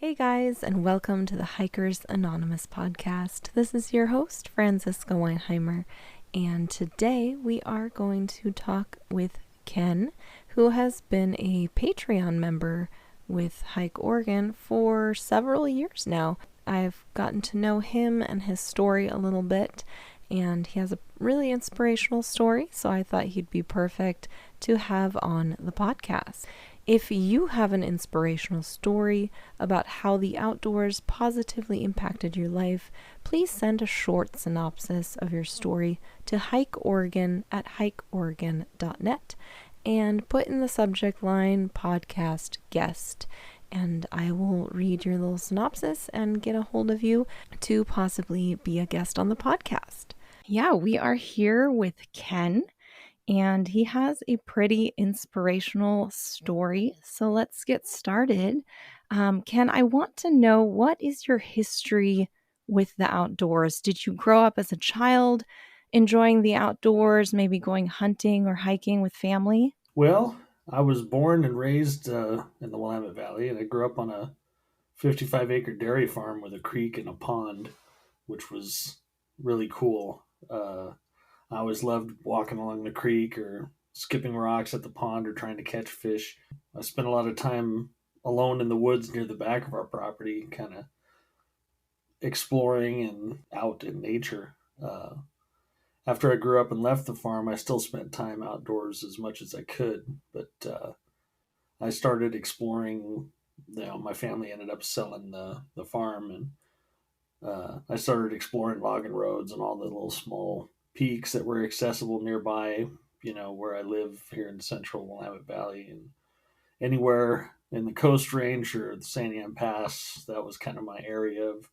Hey guys, and welcome to the Hikers Anonymous podcast. This is your host, Franziska Weinheimer, and today we are going to talk with Ken, who has been a Patreon member with Hike Oregon for several years now. I've gotten to know him and his story a little bit, and he has a really inspirational story, so I thought he'd be perfect to have on the podcast. If you have an inspirational story about how the outdoors positively impacted your life, please send a short synopsis of your story to hikeoregon@hikeoregon.net and put in the subject line podcast guest. And I will read your little synopsis and get a hold of you to possibly be a guest on the podcast. Yeah, we are here with Ken. And he has a pretty inspirational story. So let's get started. Ken, I want to know, what is your history with the outdoors? Did you grow up as a child enjoying the outdoors, maybe going hunting or hiking with family? Well, I was born and raised in the Willamette Valley, and I grew up on a 55-acre dairy farm with a creek and a pond, which was really cool. I always loved walking along the creek or skipping rocks at the pond or trying to catch fish. I spent a lot of time alone in the woods near the back of our property, kind of exploring and out in nature. After I grew up and left the farm, I still spent time outdoors as much as I could, but I started exploring. My family ended up selling the farm, and I started exploring logging roads and all the little small peaks that were accessible nearby, where I live here in central Willamette Valley, and anywhere in the Coast Range or the Sane Pass. That was kind of my area of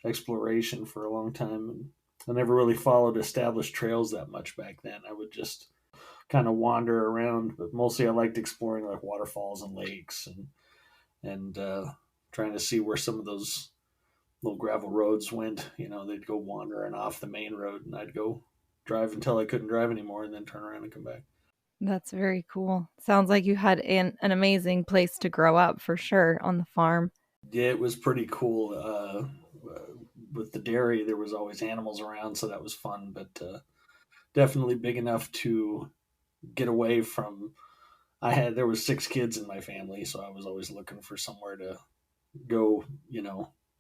exploration for a long time. And I never really followed established trails that much back then. I would just kind of wander around, but mostly I liked exploring like waterfalls and lakes and trying to see where some of those little gravel roads went. They'd go wandering off the main road, and I'd go drive until I couldn't drive anymore, and then turn around and come back. That's very cool. Sounds like you had an amazing place to grow up for sure on the farm. Yeah, it was pretty cool. With the dairy, there was always animals around, so that was fun, but definitely big enough to get away from. There was 6 kids in my family, so I was always looking for somewhere to go,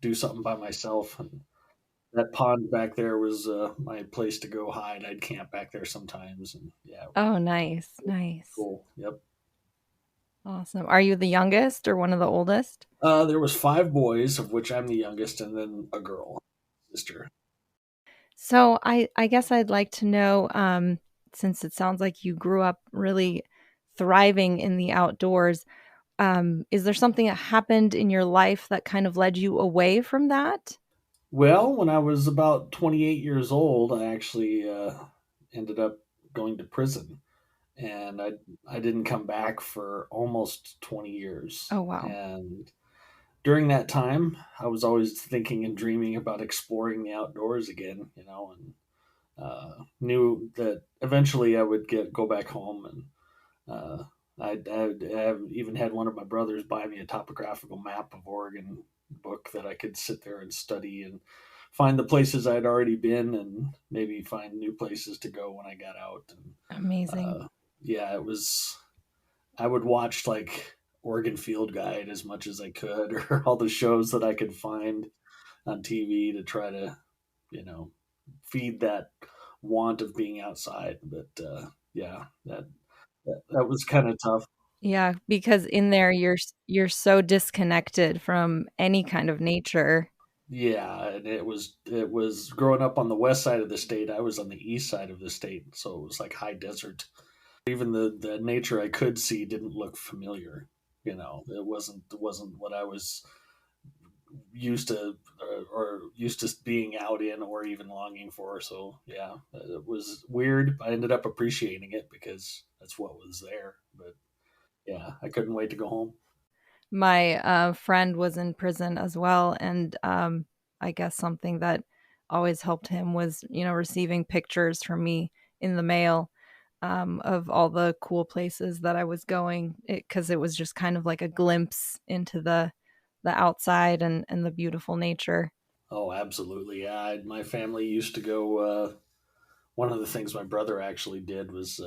do something by myself. And that pond back there was my place to go hide. I'd camp back there sometimes, and yeah, Oh, nice. Nice. cool. Yep. Awesome. Are you the youngest or one of the oldest? There was 5 boys, of which I'm the youngest, and then a girl, sister. So I guess I'd like to know, since it sounds like you grew up really thriving in the outdoors, is there something that happened in your life that kind of led you away from that? Well, when I was about 28 years old, I actually ended up going to prison, and I didn't come back for almost 20 years. Oh, wow. And during that time, I was always thinking and dreaming about exploring the outdoors again, and knew that eventually I would go back home. And I even had one of my brothers buy me a topographical map of Oregon book that I could sit there and study and find the places I'd already been, and maybe find new places to go when I got out. And Amazing. yeah, it was. I would watch like Oregon Field Guide as much as I could, or all the shows that I could find on TV to try to, feed that want of being outside. But yeah, that was kind of tough. Yeah, because in there you're so disconnected from any kind of nature. Yeah, and it was growing up on the west side of the state. I was on the east side of the state, so it was like high desert. Even the nature I could see didn't look familiar. It wasn't what I was used to, or used to being out in, or even longing for. So yeah, it was weird. I ended up appreciating it because that's what was there. But yeah, I couldn't wait to go home. My friend was in prison as well, and I guess something that always helped him was, receiving pictures from me in the mail, of all the cool places that I was going, because it was just kind of like a glimpse into the the outside and the beautiful nature. Oh, absolutely. Yeah, my family used to go. One of the things my brother actually did was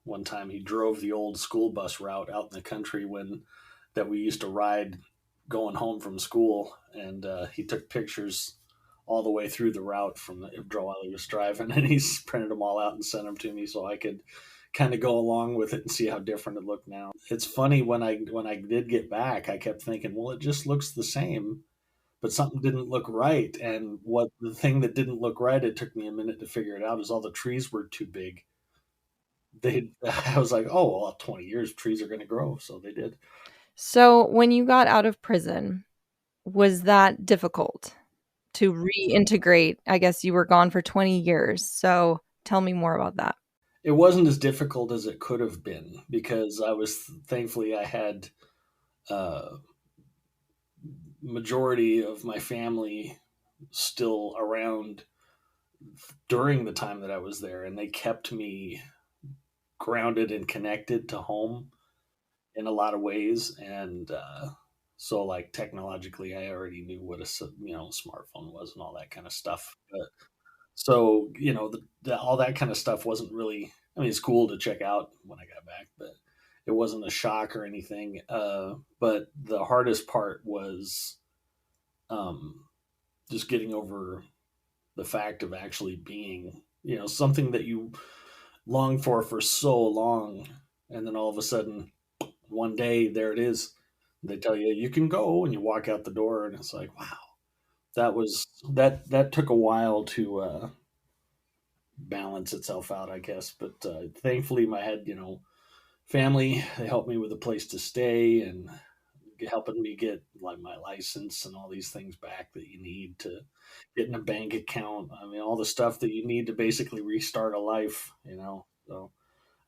one time he drove the old school bus route out in the country when that we used to ride going home from school, and he took pictures all the way through the route from while he was driving, and he's printed them all out and sent them to me so I could kind of go along with it and see how different it looked now. It's funny when I did get back, I kept thinking, well, it just looks the same, but something didn't look right. And what the thing that didn't look right, it took me a minute to figure it out, is all the trees were too big. I was like, oh, well, 20 years, trees are going to grow. So they did. So when you got out of prison, was that difficult to reintegrate? I guess you were gone for 20 years. So tell me more about that. It wasn't as difficult as it could have been because thankfully, I had uh, majority of my family still around during the time that I was there, and they kept me grounded and connected to home in a lot of ways. And so, like technologically, I already knew what smartphone was and all that kind of stuff. But so all that kind of stuff wasn't really. I mean, it's cool to check out when I got back, but it wasn't a shock or anything. But the hardest part was um, just getting over the fact of actually being, something that you longed for so long, and then all of a sudden, one day, there it is. They tell you you can go, and you walk out the door, and it's like, wow, that took a while to balance itself out, I guess. But thankfully, my head, family, they helped me with a place to stay and helping me get like my license and all these things back that you need to get in a bank account. I mean, all the stuff that you need to basically restart a life. So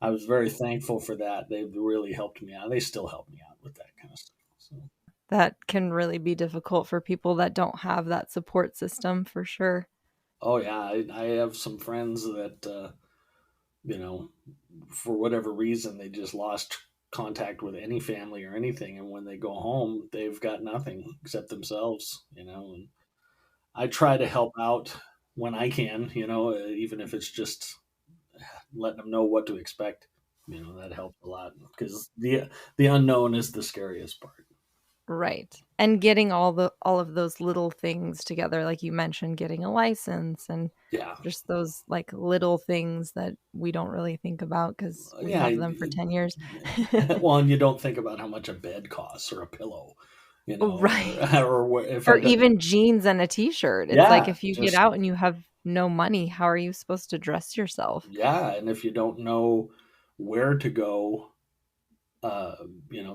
I was very thankful for that. They've really helped me out. They still help me out with that kind of stuff. So, That can really be difficult for people that don't have that support system for sure. oh yeah, I have some friends that you know, for whatever reason, they just lost contact with any family or anything, and when they go home, they've got nothing except themselves. And I try to help out when I can. Even if it's just letting them know what to expect. That helps a lot because the unknown is the scariest part. Right. And getting all of those little things together, like you mentioned, getting a license and Yeah, just those like little things that we don't really think about because we yeah. have them for 10 years. Well, and you don't think about how much a bed costs or a pillow, Right. or if Or I don't. even jeans and a t-shirt. It's like Yeah, if you get just out and you have no money, how are you supposed to dress yourself? yeah, and if you don't know where to go, uh,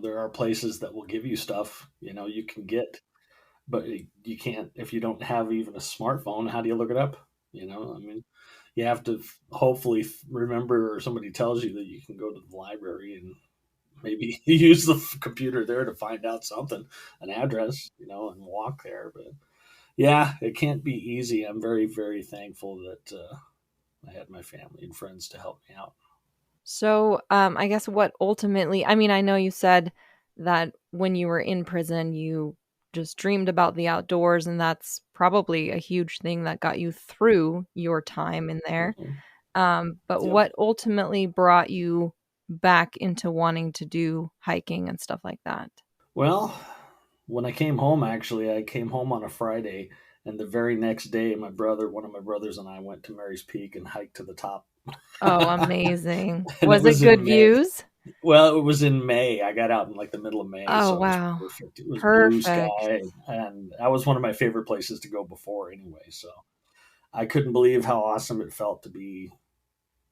there are places that will give you stuff. You can get, but you can't if you don't have even a smartphone. How do you look it up? I mean, you have to hopefully remember, or somebody tells you that you can go to the library and maybe use the computer there to find out something, an address, and walk there. But yeah, it can't be easy. I'm very, very thankful that I had my family and friends to help me out. So, I guess what ultimately, I mean, I know you said that when you were in prison, you just dreamed about the outdoors, and that's probably a huge thing that got you through your time in there. Mhm. But Yep. what ultimately brought you back into wanting to do hiking and stuff like that? Well, when I came home, actually, I came home on a Friday, and the very next day, one of my brothers, and I went to Mary's Peak and hiked to the top. Oh, amazing. And it Was it was good in May. views? Well, it was in May. I got out in like the middle of May, Oh, so it was wow. perfect. It was blue Perfect. sky, and that was one of my favorite places to go before anyway. So I couldn't believe how awesome it felt to be,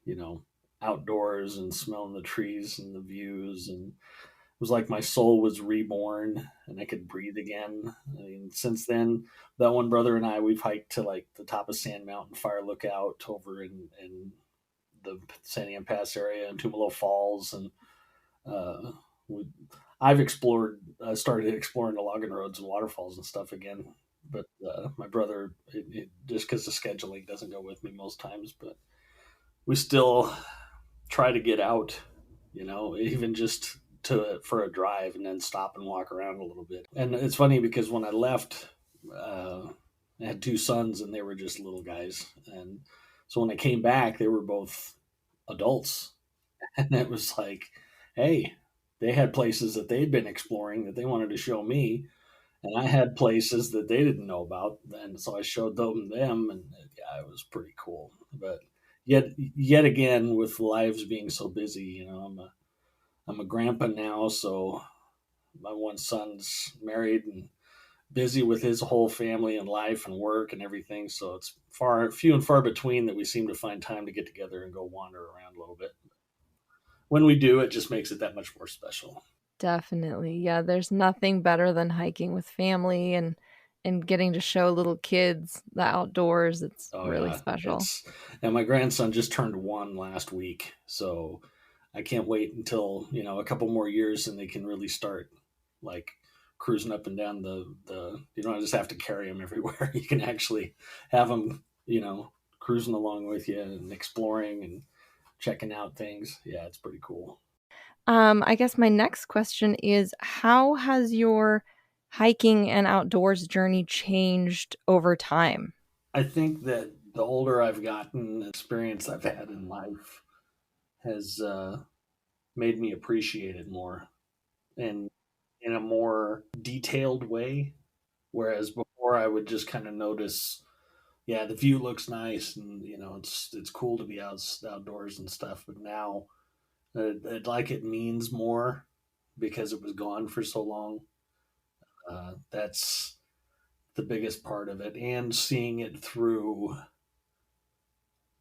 you know, outdoors and smelling the trees and the views. And it was like my soul was reborn and I could breathe again. I mean, since then, that one brother and I, we've hiked to like the top of Sand Mountain Fire Lookout over in the Santiam Pass area and Tumalo Falls. And uh, we, started exploring the logging roads and waterfalls and stuff again. But my brother, just because the scheduling doesn't go with me most times, but we still try to get out, even just for a drive and then stop and walk around a little bit. And it's funny because when I left, I had two sons and they were just little guys. And so when I came back, they were both adults. And it was like, hey, they had places that they'd been exploring that they wanted to show me. And I had places that they didn't know about. And so I showed them, and yeah, it was pretty cool. But yet again, with lives being so busy, I'm a grandpa now, so my one son's married and busy with his whole family and life and work and everything. So it's few and far between that we seem to find time to get together and go wander around a little bit. When we do, it just makes it that much more special. Definitely. Yeah, there's nothing better than hiking with family and getting to show little kids the outdoors. It's Oh really yeah, special. and my grandson just turned 1 last week, so I can't wait until a couple more years and they can really start like cruising up and down the. You don't just have to carry him everywhere. You can actually have him cruising along with you and exploring and checking out things. Yeah, it's pretty cool. I guess my next question is, how has your hiking and outdoors journey changed over time? I think that the older I've gotten, the experience I've had in life has made me appreciate it more and in a more detailed way. Whereas before, I would just kind of notice, yeah, the view looks nice, and it's cool to be outdoors and stuff. But now, it means more because it was gone for so long. That's the biggest part of it, and seeing it through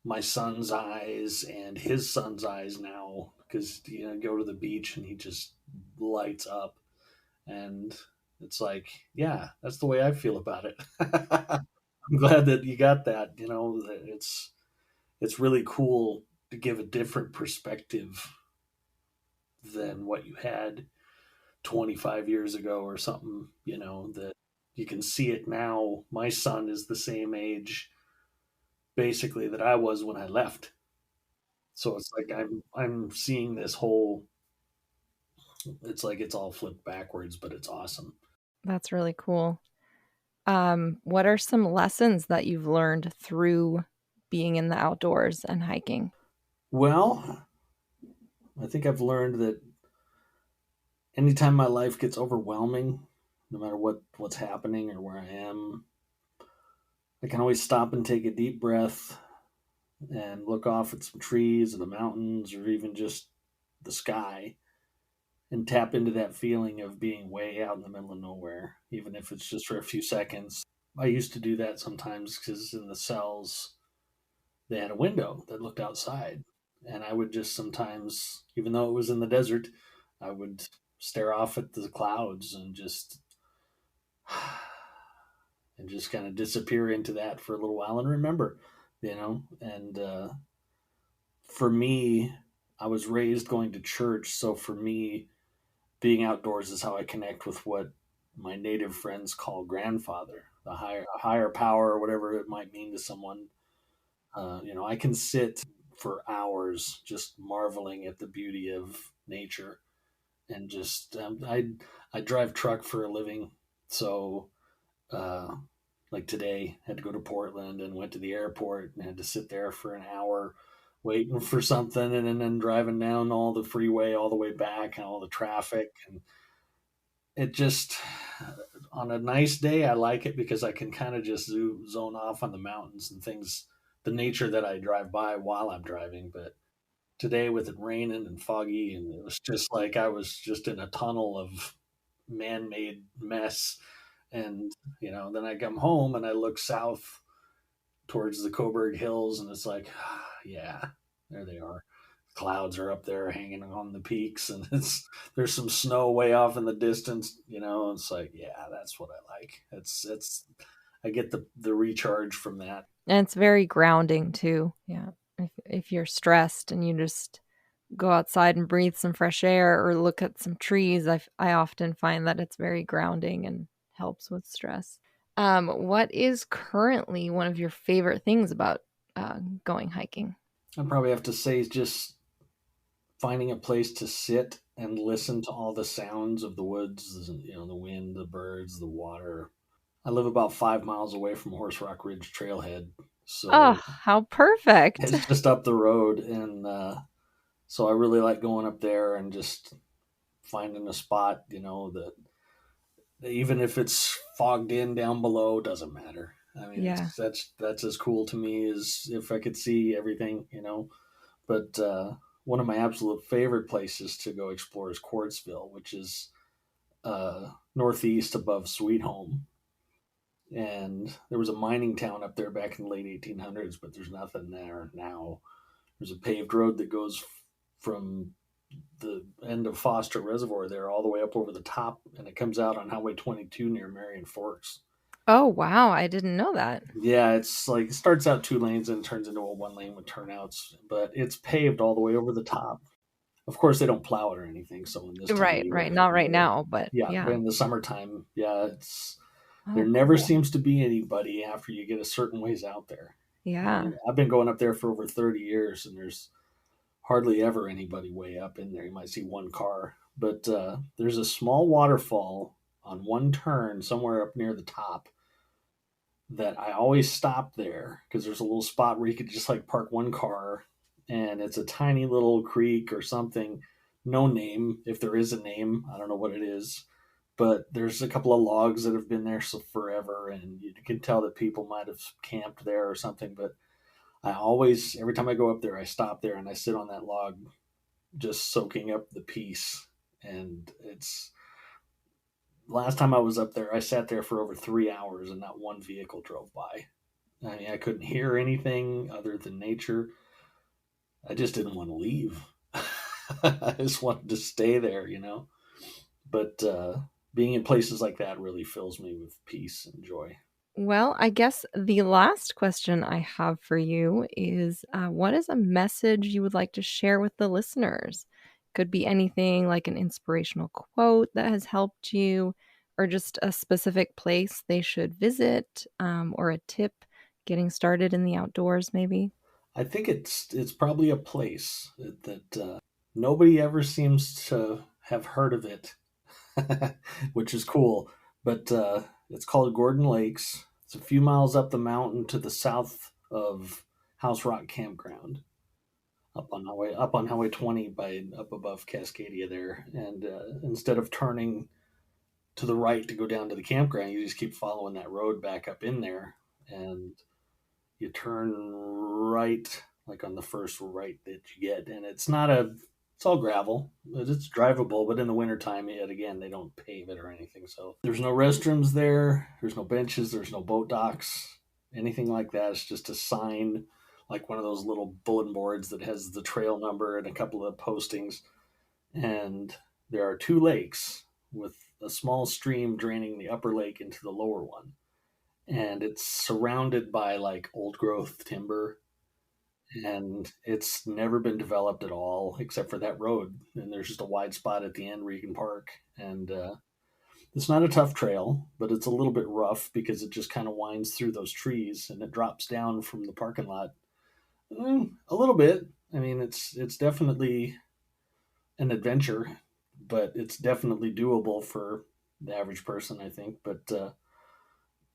my son's eyes and his son's eyes now, because go to the beach and he just lights up, and it's like, yeah, that's the way I feel about it. I'm glad that you got that. It's really cool to give a different perspective than what you had 25 years ago or something. That you can see it now. My son is the same age basically that I was when I left. So it's like I'm seeing this whole. It's like it's all flipped backwards, but it's awesome. That's really cool. What are some lessons that you've learned through being in the outdoors and hiking? Well, I think I've learned that anytime my life gets overwhelming, no matter what's happening or where I am, I can always stop and take a deep breath and look off at some trees or the mountains or even just the sky and tap into that feeling of being way out in the middle of nowhere, even if it's just for a few seconds. I used to do that sometimes because in the cells, they had a window that looked outside. And I would just sometimes, even though it was in the desert, I would stare off at the clouds and just kind of disappear into that for a little while and remember, and for me, I was raised going to church. So for me, being outdoors is how I connect with what my native friends call grandfather, the higher power, or whatever it might mean to someone. I can sit for hours just marveling at the beauty of nature and just I drive truck for a living, so uh, like today had to go to Portland and went to the airport and had to sit there for an hour waiting for something, and then driving down all the freeway all the way back and all the traffic, and it just, on a nice day, I like it because I can kind of just zone off on the mountains and things, the nature that I drive by while I'm driving. But today, with it raining and foggy, and it was just like I was just in a tunnel of man-made mess. And then I come home and I look south towards the Coburg Hills, and it's like, yeah, there they are. Clouds are up there hanging on the peaks, and there's some snow way off in the distance. It's like, yeah, that's what I like. It's I get the recharge from that. And it's very grounding too. Yeah. If you're stressed and you just go outside and breathe some fresh air or look at some trees, I often find that it's very grounding and helps with stress. What is currently one of your favorite things about going hiking? I probably have to say just finding a place to sit and listen to all the sounds of the woods, the wind, the birds, the water. I live about 5 miles away from Horse Rock Ridge Trailhead, Oh, so how perfect. it's just up the road, and so I really like going up there and just finding a spot, that even if it's fogged in down below, doesn't matter. I mean, Yeah. that's as cool to me as if I could see everything. But one of my absolute favorite places to go explore is Quartzville, which is northeast above Sweet Home. And there was a mining town up there back in the late 1800s, but there's nothing there now. There's a paved road that goes from the end of Foster Reservoir there all the way up over the top, and it comes out on Highway 22 near Marion Forks. Oh, wow. I didn't know that. Yeah, it's like it starts out 2 lanes and turns into a 1 lane with turnouts, but it's paved all the way over the top. Of course, they don't plow it or anything. So in this time of Right, year, right. Not right now, but yeah, but yeah. in the summertime, yeah, there Oh, never cool. seems to be anybody after you get a certain ways out there. I Yeah. mean, I've been going up there for over 30 years, and there's hardly ever anybody way up in there. You might see one car, but there's a small waterfall on one turn somewhere up near the top that I always stop there because there's a little spot where you could just like park one car, and it's a tiny little creek or something. No name, if there is a name, I don't know what it is, but there's a couple of logs that have been there forever, and you can tell that people might have camped there or something. But I always, every time I go up there, I stop there and I sit on that log, just soaking up the peace. And it's last time I was up there, I sat there for over 3 hours and not one vehicle drove by. I mean, I couldn't hear anything other than nature. I just didn't want to leave. I just wanted to stay there. But being in places like that really fills me with peace and joy. Well, I guess the last question I have for you is what is a message you would like to share with the listeners? Could be anything like an inspirational quote that has helped you, or just a specific place they should visit, or a tip getting started in the outdoors, maybe. I think it's probably a place that nobody ever seems to have heard of it, which is cool. But it's called Gordon Lakes. It's a few miles up the mountain to the south of House Rock Campground, up on Highway 20 by up above Cascadia there. And instead of turning to the right to go down to the campground, you just keep following that road back up in there, and you turn right, like on the first right that you get, and it's all gravel. It's drivable, but in the wintertime, yet again, they don't pave it or anything. So there's no restrooms there. There's no benches. There's no boat docks, anything like that. It's just a sign, like one of those little bulletin boards that has the trail number and a couple of postings. And there are two lakes with a small stream draining the upper lake into the lower one, and it's surrounded by like old growth timber, and it's never been developed at all except for that road, and there's just a wide spot at the end where you can park. And it's not a tough trail, but it's a little bit rough because it just kind of winds through those trees and it drops down from the parking lot a little bit. I mean, it's definitely an adventure, but it's definitely doable for the average person, I think. But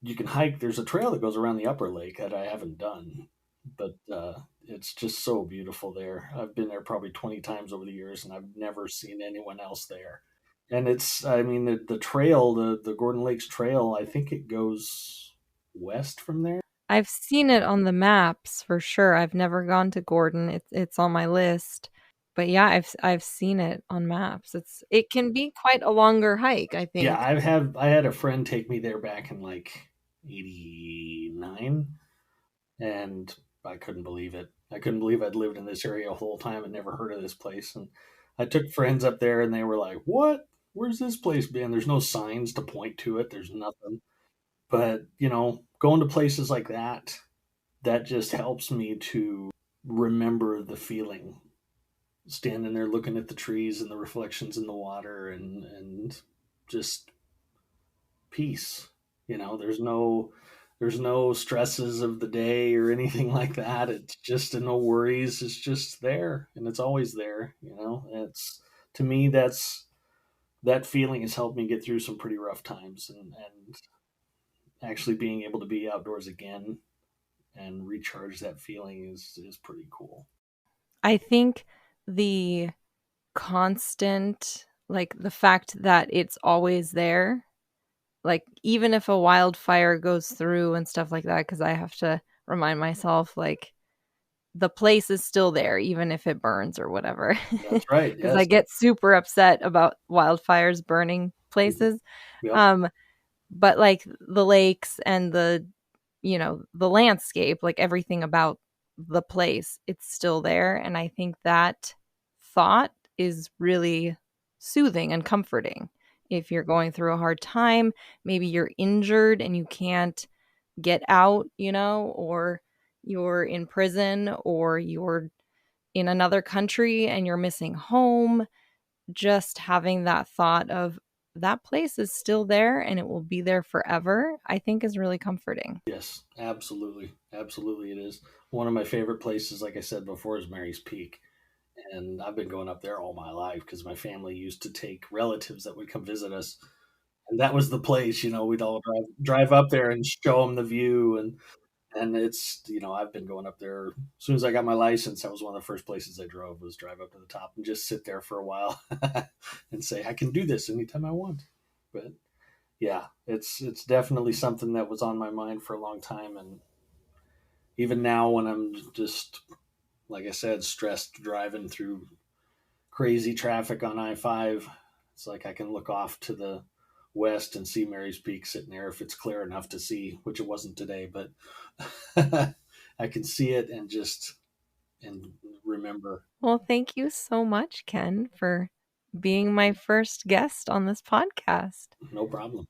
you can hike. There's a trail that goes around the upper lake that I haven't done, but it's just so beautiful there. I've been there probably 20 times over the years, and I've never seen anyone else there. And I mean, the trail, the Gordon Lakes Trail, I think it goes west from there. I've seen it on the maps for sure. I've never gone to Gordon. It's on my list. But yeah, I've seen it on maps. It can be quite a longer hike, I Yeah, think. I had a friend take me there back in like '89, and I couldn't believe it. I couldn't believe I'd lived in this area the whole time and never heard of this place. And I took friends up there, and they were like, "What? Where's this place been?" There's no signs to point to it. There's nothing. But going to places like that just helps me to remember the feeling. Standing there looking at the trees and the reflections in the water, and just peace. There's no stresses of the day or anything like that. It's just no worries. It's just there, and it's always there. It's to me, that feeling has helped me get through some pretty rough times, and actually being able to be outdoors again and recharge that feeling is pretty cool. I think the constant, like the fact that it's always there, like even if a wildfire goes through and stuff like that, because I have to remind myself, like, the place is still there, even if it burns or whatever. That's right. Because I Yes. get super upset about wildfires burning Mhm. places. Yep. Um, but like the lakes and the landscape, like everything about the place, it's still there. And I think that thought is really soothing and comforting. If you're going through a hard time, maybe you're injured and you can't get out, or you're in prison or you're in another country and you're missing home, just having that thought of that place is still there and it will be there forever, I think is really comforting. Yes, absolutely. Absolutely, it is. One of my favorite places, like I said before, is Mary's Peak. And I've been going up there all my life because my family used to take relatives that would come visit us. And that was the place, we'd all drive up there and show them the view. And it's, I've been going up there as soon as I got my license. That was one of the first places I drove, was drive up to the top and just sit there for a while and say, I can do this anytime I want. But yeah, it's definitely something that was on my mind for a long time. And even now when I'm just, like I said, stressed driving through crazy traffic on I-5, it's like I can look off to the west and see Mary's Peak sitting there if it's clear enough to see, which it wasn't today, but I can see it and remember. Well, thank you so much, Ken, for being my first guest on this podcast. No problem.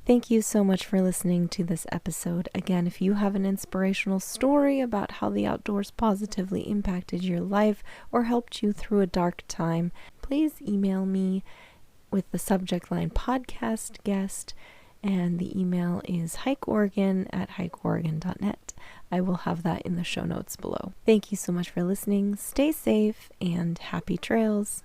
Thank you so much for listening to this episode. Again, if you have an inspirational story about how the outdoors positively impacted your life or helped you through a dark time, please email me with the subject line podcast guest, and the email is hikeoregon@hikeoregon.net. I will have that in the show notes below. Thank you so much for listening. Stay safe and happy trails.